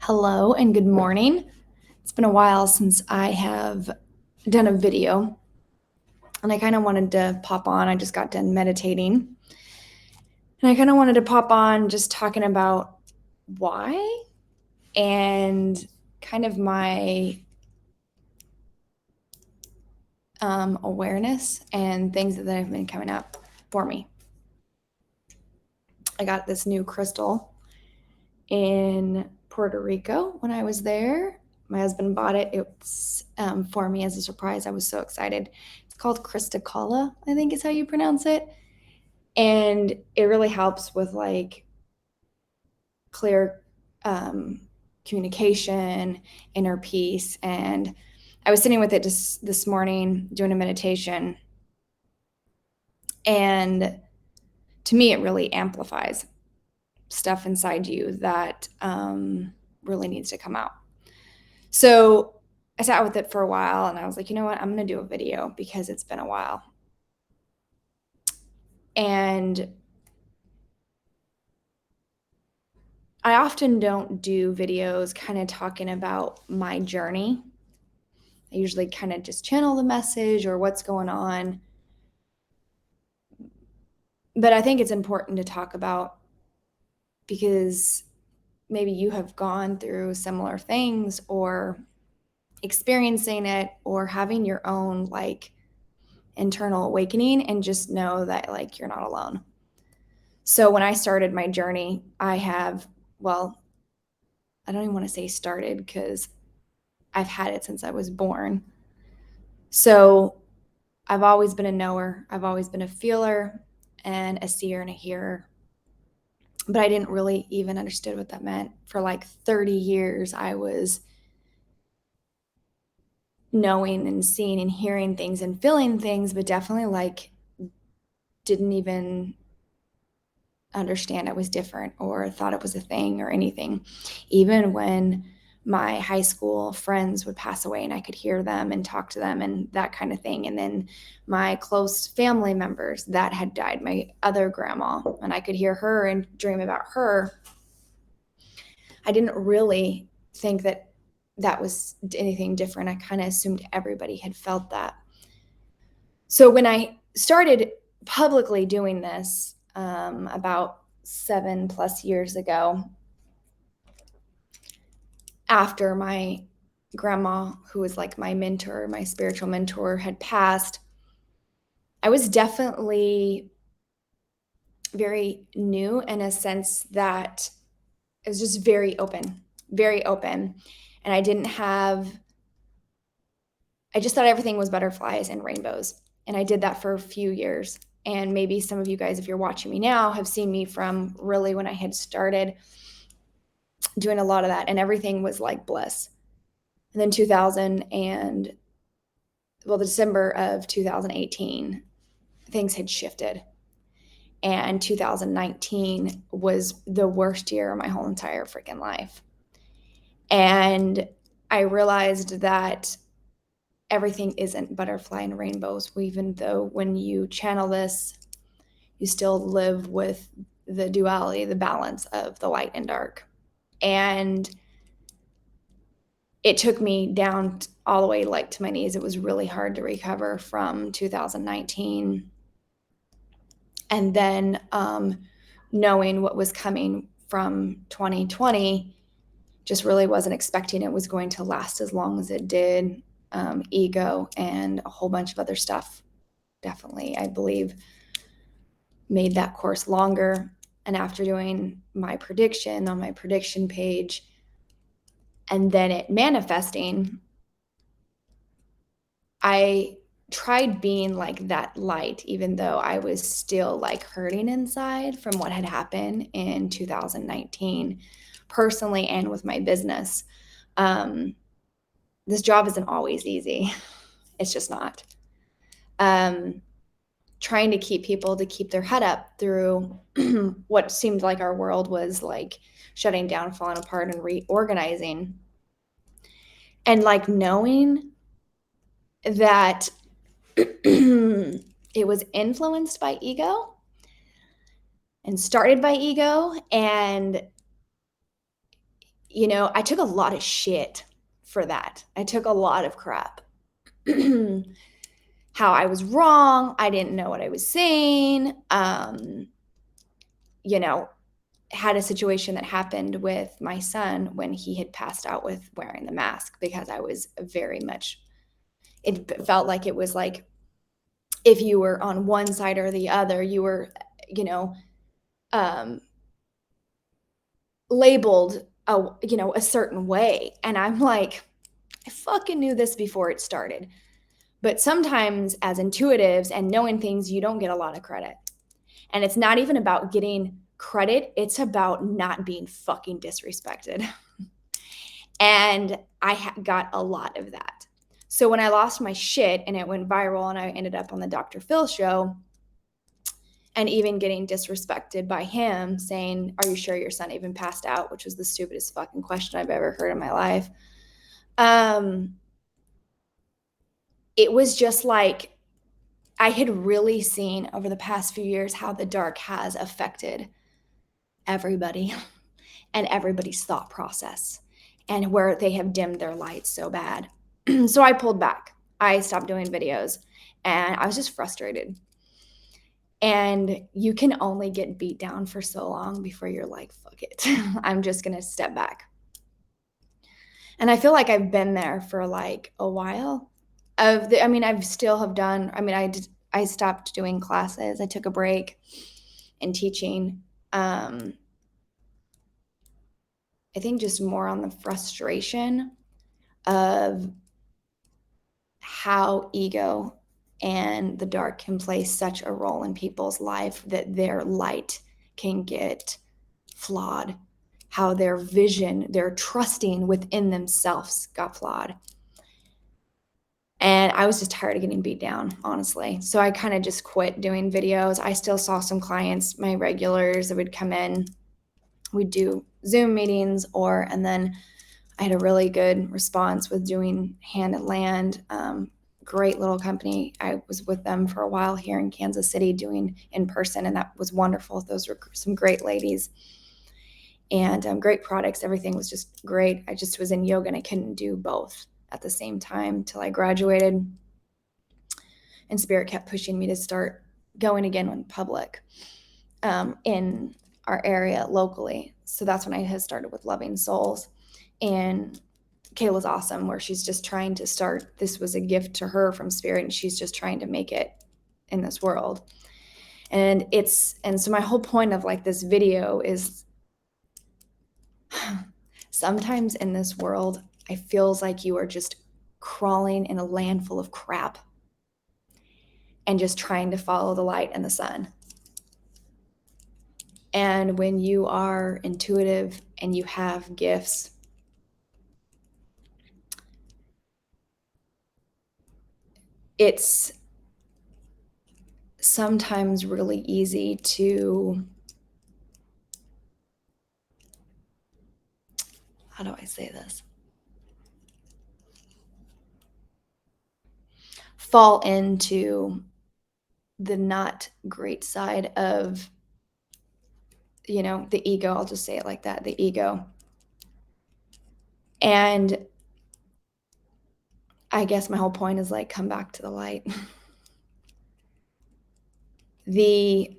Hello and good morning. It's been a while since I have done a video, and I kind of wanted to pop on. I just got done meditating, and I kind of wanted to pop on just talking about why and kind of my awareness and things that have been coming up for me. I got this new crystal in Puerto Rico when I was there. My husband bought it. It's for me as a surprise. I was so excited. It's called Christacala, I think is how you pronounce it. And it really helps with like clear communication, inner peace. And I was sitting with it just this morning doing a meditation. And to me, it really amplifies stuff inside you that really needs to come out. So I sat with it for a while and I was like, you know what? I'm going to do a video because it's been a while. And I often don't do videos kind of talking about my journey. I usually kind of just channel the message or what's going on. But I think it's important to talk about because maybe you have gone through similar things or experiencing it or having your own like internal awakening, and just know that like you're not alone. So when I started my journey, I don't even want to say started because I've had it since I was born. So I've always been a knower. I've always been a feeler and a seer and a hearer. But I didn't really even understand what that meant. For like 30 years, I was knowing and seeing and hearing things and feeling things, but definitely like didn't even understand it was different or thought it was a thing or anything. Even when my high school friends would pass away and I could hear them and talk to them and that kind of thing. And then my close family members that had died, my other grandma, and I could hear her and dream about her. I didn't really think that that was anything different. I kind of assumed everybody had felt that. So when I started publicly doing this about 7+ years ago, after my grandma, who was like my mentor, my spiritual mentor, had passed, I was definitely very new in a sense that it was just very open, very open. And I just thought everything was butterflies and rainbows. And I did that for a few years. And maybe some of you guys, if you're watching me now, have seen me from really when I had started doing a lot of that, and everything was like bliss. And then the December of 2018, things had shifted. And 2019 was the worst year of my whole entire freaking life. And I realized that everything isn't butterfly and rainbows, even though when you channel this, you still live with the duality, the balance of the light and dark. And it took me down all the way like to my knees. It was really hard to recover from 2019. And then knowing what was coming from 2020, just really wasn't expecting it was going to last as long as it did. Ego and a whole bunch of other stuff definitely, I believe, made that course longer. And after doing my prediction on my prediction page and then it manifesting, I tried being like that light, even though I was still like hurting inside from what had happened in 2019, personally and with my business. This job isn't always easy. It's just not. Trying to keep people to keep their head up through what seemed like our world was like shutting down, falling apart, and reorganizing. And like knowing that it was influenced by ego and started by ego. And you know, I took a lot of shit for that. I took a lot of crap. How I was wrong. I didn't know what I was saying. You know, had a situation that happened with my son when he had passed out with wearing the mask because I was very much, it felt like it was like if you were on one side or the other, you were, you know, um, labeled a certain way. And I'm like, I fucking knew this before it started. But sometimes as intuitives and knowing things, you don't get a lot of credit. And it's not even about getting credit, it's about not being fucking disrespected. And I got a lot of that. So when I lost my shit and it went viral and I ended up on the Dr. Phil show and even getting disrespected by him saying, "Are you sure your son even passed out?" Which was the stupidest fucking question I've ever heard in my life. It was just like I had really seen over the past few years how the dark has affected everybody and everybody's thought process and where they have dimmed their lights so bad. So I pulled back. I stopped doing videos and I was just frustrated. And you can only get beat down for so long before you're like, fuck it. I'm just going to step back. And I feel like I've been there for like a while. I've still have done, I stopped doing classes. I took a break in teaching. I think just more on the frustration of how ego and the dark can play such a role in people's life that their light can get flawed, how their vision, their trusting within themselves got flawed. And I was just tired of getting beat down, honestly. So I kind of just quit doing videos. I still saw some clients, my regulars that would come in. We'd do Zoom meetings and then I had a really good response with doing Hand and Land. Great little company. I was with them for a while here in Kansas City doing in person, and that was wonderful. Those were some great ladies and great products. Everything was just great. I just was in yoga and I couldn't do both at the same time till I graduated. And Spirit kept pushing me to start going again in public in our area locally. So that's when I had started with Loving Souls. And Kayla's awesome, where she's just trying to start. This was a gift to her from Spirit, and she's just trying to make it in this world. And so my whole point of like this video is sometimes in this world, it feels like you are just crawling in a land full of crap and just trying to follow the light and the sun. And when you are intuitive and you have gifts, it's sometimes really easy to, how do I say this? Fall into the not great side of, the ego. I'll just say it like that, the ego. And I guess my whole point is like, come back to the light. The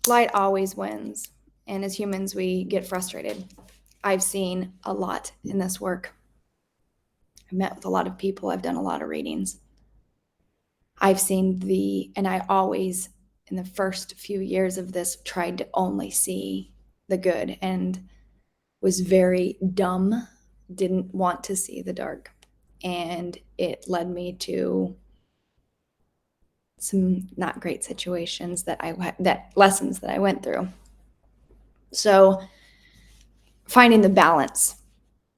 light always wins. And as humans, we get frustrated. I've seen a lot in this work. I've met with a lot of people. I've done a lot of readings. I've seen and I always, in the first few years of this, tried to only see the good and was very dumb, didn't want to see the dark. And it led me to some not great situations lessons that I went through. So finding the balance,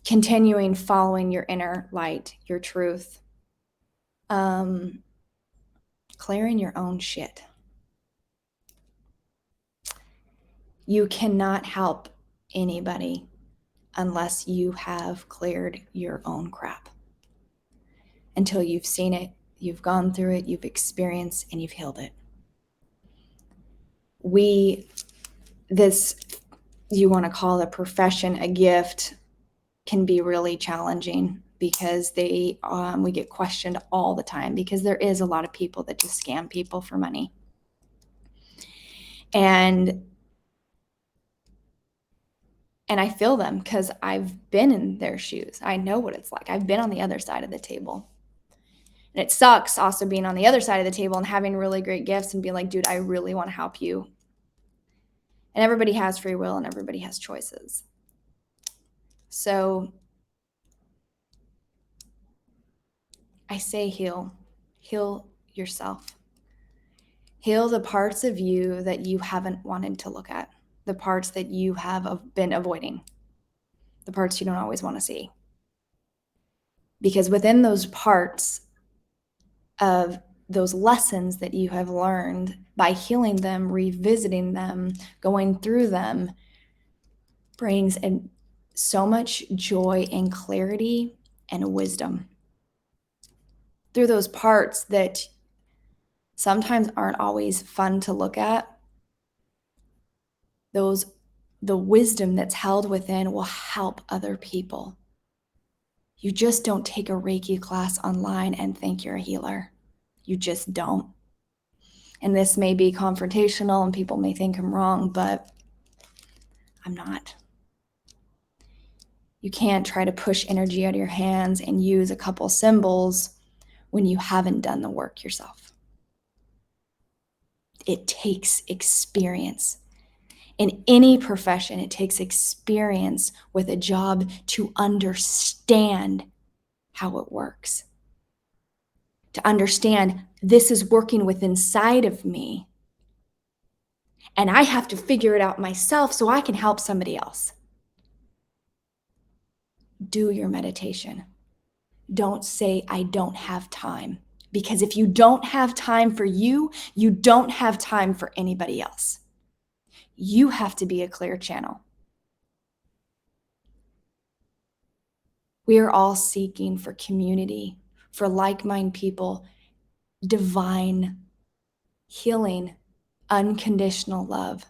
continuing following your inner light, your truth, clearing your own shit. You cannot help anybody unless you have cleared your own crap. Until you've seen it, you've gone through it, you've experienced, and you've healed it. you want to call a profession a gift can be really challenging because we get questioned all the time because there is a lot of people that just scam people for money. And I feel them because I've been in their shoes. I know what it's like. I've been on the other side of the table. And it sucks also being on the other side of the table and having really great gifts and being like, dude, I really want to help you. And everybody has free will and everybody has choices. So I say heal yourself. Heal the parts of you that you haven't wanted to look at, the parts that you have been avoiding, the parts you don't always want to see. Because within those parts of those lessons that you have learned, by healing them, revisiting them, going through them, brings so much joy and clarity and wisdom. Through those parts that sometimes aren't always fun to look at, the wisdom that's held within will help other people. You just don't take a Reiki class online and think you're a healer. You just don't. And this may be confrontational and people may think I'm wrong, but I'm not. You can't try to push energy out of your hands and use a couple symbols when you haven't done the work yourself. It takes experience. In any profession, it takes experience with a job to understand how it works. To understand this is working within inside of me, and I have to figure it out myself so I can help somebody else. Do your meditation. Don't say, I don't have time. Because if you don't have time for you, you don't have time for anybody else. You have to be a clear channel. We are all seeking for community, for like-minded people, divine healing, unconditional love.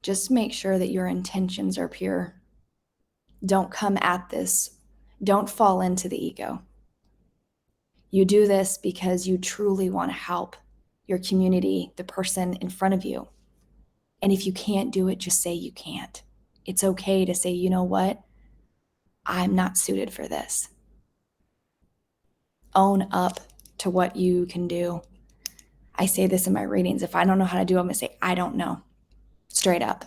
Just make sure that your intentions are pure. Don't come at this. Don't fall into the ego. You do this because you truly want to help your community, the person in front of you. And if you can't do it, just say you can't. It's okay to say, you know what? I'm not suited for this. Own up to what you can do. I say this in my readings. If I don't know how to do it, I'm going to say, I don't know. Straight up.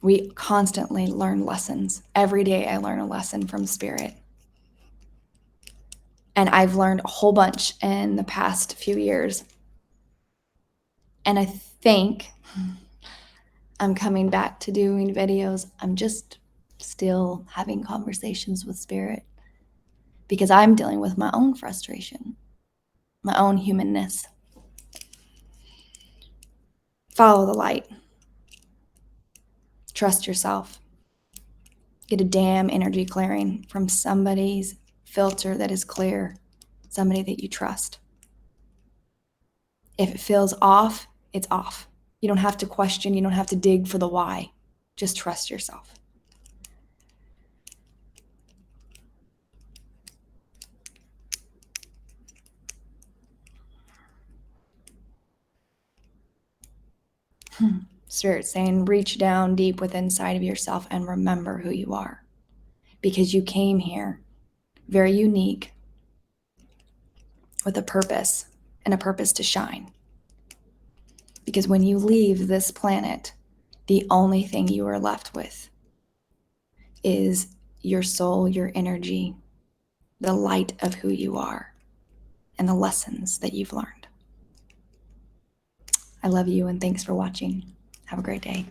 We constantly learn lessons. Every day I learn a lesson from Spirit. And I've learned a whole bunch in the past few years. And I think I'm coming back to doing videos. I'm just still having conversations with Spirit because I'm dealing with my own frustration, my own humanness. Follow the light. Trust yourself. Get a damn energy clearing from somebody's filter that is clear, somebody that you trust. If it feels off, it's off. You don't have to question. You don't have to dig for the why. Just trust yourself. Spirit saying, reach down deep within inside of yourself and remember who you are. Because you came here very unique with a purpose and a purpose to shine. Because when you leave this planet, the only thing you are left with is your soul, your energy, the light of who you are, and the lessons that you've learned. I love you and thanks for watching. Have a great day.